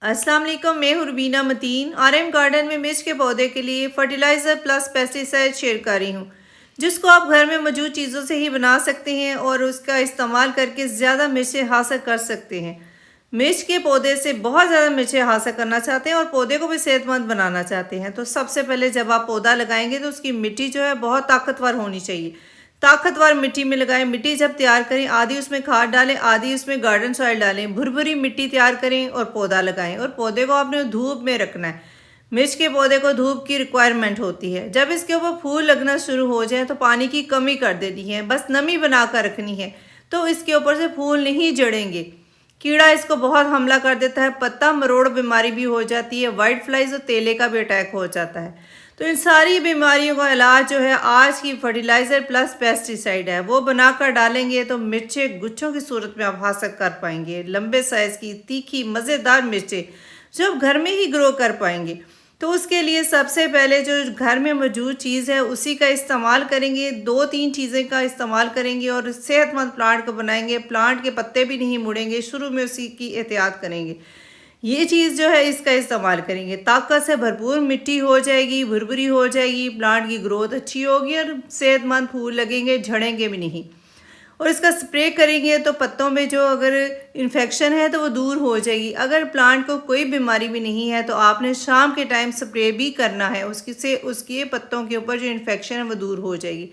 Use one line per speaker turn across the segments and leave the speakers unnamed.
अस्सलाम वालेकुम, मैं हूं रुबीना मतीन। आरएम गार्डन में मिर्च के पौधे के लिए फर्टिलाइज़र प्लस पेस्टिसाइड शेयर कर रही हूं, जिसको आप घर में मौजूद चीज़ों से ही बना सकते हैं और उसका इस्तेमाल करके ज़्यादा मिर्चें हासिल कर सकते हैं। मिर्च के पौधे से बहुत ज़्यादा मिर्चें हासिल करना चाहते हैं और पौधे को भी सेहतमंद बनाना चाहते हैं, तो सबसे पहले जब आप पौधा लगाएंगे तो उसकी मिट्टी जो है बहुत ताकतवर होनी चाहिए। ताकतवर मिट्टी में लगाएं। मिट्टी जब तैयार करें, आधी उसमें खाद डालें, आधी उसमें गार्डन सॉइल डालें। भुरभुरी मिट्टी तैयार करें और पौधा लगाएं और पौधे को आपने धूप में रखना है। मिर्च के पौधे को धूप की रिक्वायरमेंट होती है। जब इसके ऊपर फूल लगना शुरू हो जाए तो पानी की कमी कर देनी है, बस नमी बना कर रखनी है, तो इसके ऊपर से फूल नहीं जड़ेंगे। कीड़ा इसको बहुत हमला कर देता है, पत्ता मरोड़ बीमारी भी हो जाती है, वाइट फ्लाइज और तेले का भी अटैक हो जाता है। तो इन सारी बीमारियों का इलाज जो है आज की फर्टिलाइज़र प्लस पेस्टिसाइड है, वो बनाकर डालेंगे तो मिर्चें गुच्छों की सूरत में आप हासिल कर पाएंगे। लंबे साइज़ की तीखी मज़ेदार मिर्चें जो आप घर में ही ग्रो कर पाएंगे। तो उसके लिए सबसे पहले जो घर में मौजूद चीज़ है उसी का इस्तेमाल करेंगे। 2-3 चीज़ें का इस्तेमाल करेंगे और सेहतमंद प्लांट को बनाएंगे। प्लांट के पत्ते भी नहीं मुड़ेंगे, शुरू में उसी की एहतियात करेंगे। ये चीज़ जो है इसका इस्तेमाल करेंगे, ताकत से भरपूर मिट्टी हो जाएगी, भुरभुरी हो जाएगी, प्लांट की ग्रोथ अच्छी होगी और सेहतमंद फूल लगेंगे, झड़ेंगे भी नहीं। और इसका स्प्रे करेंगे तो पत्तों में जो अगर इन्फेक्शन है तो वो दूर हो जाएगी। अगर प्लांट को कोई बीमारी भी नहीं है तो आपने शाम के टाइम स्प्रे भी करना है, उसके पत्तों के ऊपर जो इन्फेक्शन है वो दूर हो जाएगी।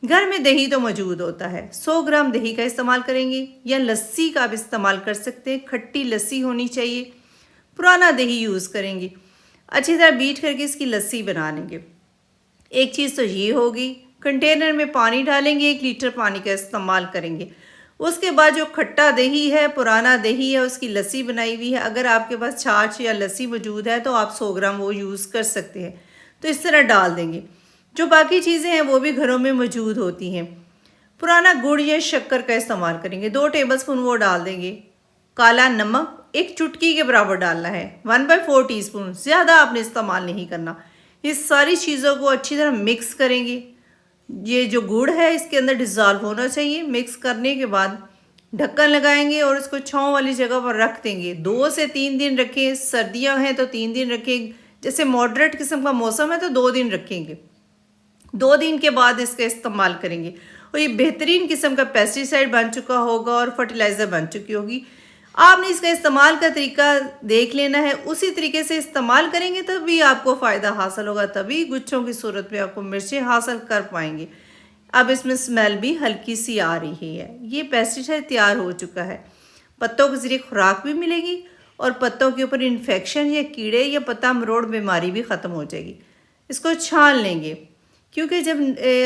घर में दही तो मौजूद होता है, 100 ग्राम दही का इस्तेमाल करेंगे या लस्सी का भी इस्तेमाल कर सकते हैं। खट्टी लस्सी होनी चाहिए, पुराना दही यूज़ करेंगे, अच्छी तरह बीट करके इसकी लस्सी बना लेंगे। एक चीज़ तो ये होगी। कंटेनर में पानी डालेंगे, 1 लीटर पानी का इस्तेमाल करेंगे। उसके बाद जो खट्टा दही है, पुराना दही है, उसकी लस्सी बनाई हुई है, अगर आपके पास छाछ या लस्सी मौजूद है तो आप 100 ग्राम वो यूज़ कर सकते हैं। तो इस तरह डाल देंगे। जो बाकी चीज़ें हैं वो भी घरों में मौजूद होती हैं। पुराना गुड़ या शक्कर का इस्तेमाल करेंगे, 2 टेबलस्पून वो डाल देंगे। काला नमक 1 चुटकी के बराबर डालना है, 1/4 टीस्पून, ज़्यादा आपने इस्तेमाल नहीं करना। इस सारी चीज़ों को अच्छी तरह मिक्स करेंगे। ये जो गुड़ है इसके अंदर डिज़ोल्व होना चाहिए। मिक्स करने के बाद ढक्कन लगाएंगे और इसको छाँव वाली जगह पर रख देंगे। 2 से 3 दिन रखें, सर्दियाँ हैं तो 3 दिन रखें, जैसे मॉडरेट किस्म का मौसम है तो 2 दिन रखेंगे। 2 दिन के बाद इसका इस्तेमाल करेंगे और ये बेहतरीन किस्म का पेस्टिसाइड बन चुका होगा और फर्टिलाइज़र बन चुकी होगी। आपने इसका इस्तेमाल का तरीका देख लेना है, उसी तरीके से इस्तेमाल करेंगे तभी आपको फ़ायदा हासिल होगा, तभी गुच्छों की सूरत में आपको मिर्चें हासिल कर पाएंगे। अब इसमें स्मेल भी हल्की सी आ रही है। ये पेस्टिसाइड तैयार हो चुका है। पत्तों के ज़रिए खुराक भी मिलेगी और पत्तों के ऊपर इन्फेक्शन या कीड़े या पत्ता मरोड़ बीमारी भी ख़त्म हो जाएगी। इसको छान लेंगे, क्योंकि जब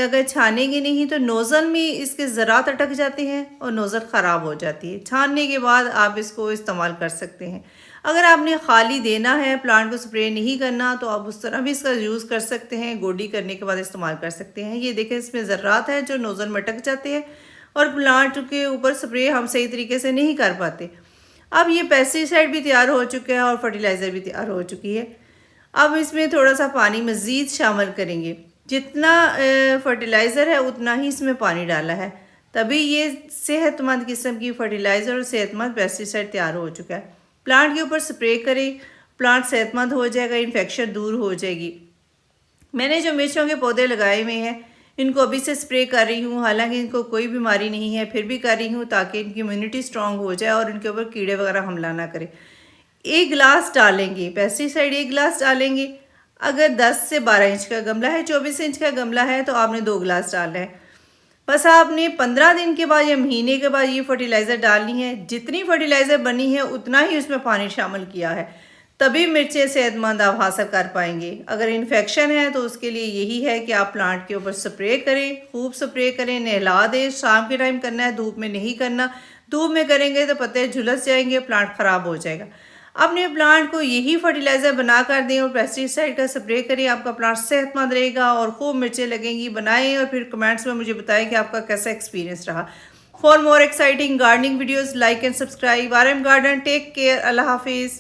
अगर छानेंगे नहीं तो नोज़ल में इसके ज़रात अटक जाते हैं और नोज़ल ख़राब हो जाती है। छानने के बाद आप इसको इस्तेमाल कर सकते हैं। अगर आपने खाली देना है, प्लांट को स्प्रे नहीं करना, तो आप उस तरह भी इसका यूज़ कर सकते हैं। गोडी करने के बाद इस्तेमाल कर सकते हैं। ये देखें, इसमें ज़रात है जो नोज़ल में अटक जाते हैं और प्लांट के ऊपर स्प्रे हम सही तरीके से नहीं कर पाते। अब ये पेस्टिसाइड भी तैयार हो चुका है और फर्टिलाइज़र भी तैयार हो चुकी है। अब इसमें थोड़ा सा पानी मज़ीद शामिल करेंगे। जितना फर्टिलाइज़र है उतना ही इसमें पानी डाला है, तभी ये सेहतमंद किस्म की फर्टिलाइज़र और सेहतमंद पेस्टिसाइड तैयार हो चुका है। प्लांट के ऊपर स्प्रे करें, प्लांट सेहतमंद हो जाएगा, इन्फेक्शन दूर हो जाएगी। मैंने जो मिर्चों के पौधे लगाए हुए हैं इनको अभी से स्प्रे कर रही हूँ, हालांकि इनको कोई बीमारी नहीं है, फिर भी कर रही हूँ ताकि इनकी इम्यूनिटी स्ट्रांग हो जाए और इनके ऊपर कीड़े वगैरह हमला ना करें। 1 गिलास डालेंगे पेस्टिसाइड, 1 गिलास डालेंगे। अगर 10 से 12 इंच का गमला है, 24 इंच का गमला है तो आपने 2 गिलास डालना है। बस आपने 15 दिन के बाद या महीने के बाद ये फर्टिलाइज़र डालनी है। जितनी फर्टिलाइज़र बनी है उतना ही उसमें पानी शामिल किया है, तभी मिर्चें सेहतमंद आप हासिल कर पाएंगे। अगर इन्फेक्शन है तो उसके लिए यही है कि आप प्लांट के ऊपर स्प्रे करें, खूब स्प्रे करें, नहला दें। शाम के टाइम करना है, धूप में नहीं करना। धूप में करेंगे तो पत्ते झुलस जाएंगे, प्लांट ख़राब हो जाएगा। अपने प्लांट को यही फर्टिलाइज़र बना कर दें और पेस्टिसाइड का स्प्रे करें, आपका प्लांट सेहतमंद रहेगा और खूब मिर्चें लगेंगी। बनाएं और फिर कमेंट्स में मुझे बताएं कि आपका कैसा एक्सपीरियंस रहा। For more exciting gardening videos like and subscribe. RM garden, take care, अल्लाह हाफिज़।